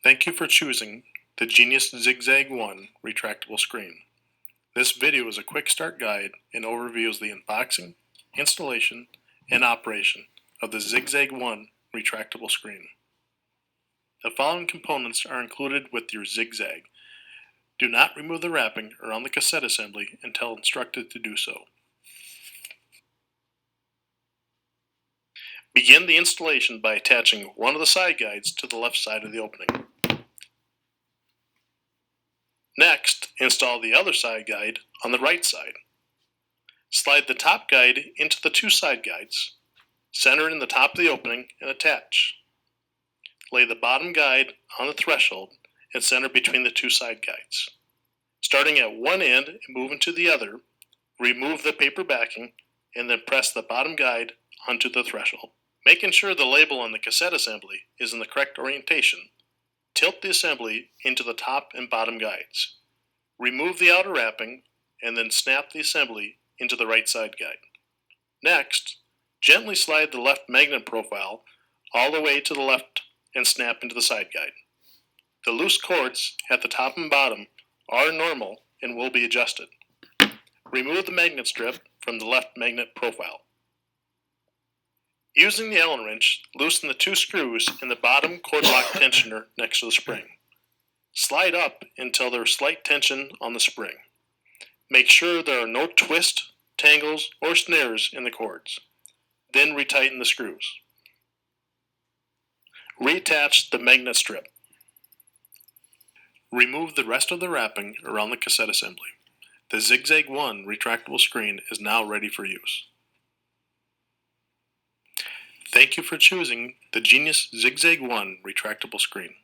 Thank you for choosing the Genius ZigZag1 retractable screen. This video is a quick start guide and overviews the unboxing, installation, and operation of the ZigZag1 retractable screen. The following components are included with your ZigZag. Do not remove the wrapping around the cassette assembly until instructed to do so. Begin the installation by attaching one of the side guides to the left side of the opening. Next, install the other side guide on the right side. Slide the top guide into the two side guides, center in the top of the opening, and attach. Lay the bottom guide on the threshold and center between the two side guides. Starting at one end and moving to the other, remove the paper backing and then press the bottom guide onto the threshold. Making sure the label on the cassette assembly is in the correct orientation, tilt the assembly into the top and bottom guides. Remove the outer wrapping and then snap the assembly into the right side guide. Next, gently slide the left magnet profile all the way to the left and snap into the side guide. The loose cords at the top and bottom are normal and will be adjusted. Remove the magnet strip from the left magnet profile. Using the Allen wrench, loosen the two screws in the bottom cord lock tensioner next to the spring. Slide up until there is slight tension on the spring. Make sure there are no twists, tangles, or snares in the cords. Then retighten the screws. Reattach the magnet strip. Remove the rest of the wrapping around the cassette assembly. The ZigZag1 retractable screen is now ready for use. Thank you for choosing the Genius ZigZag1 retractable screen.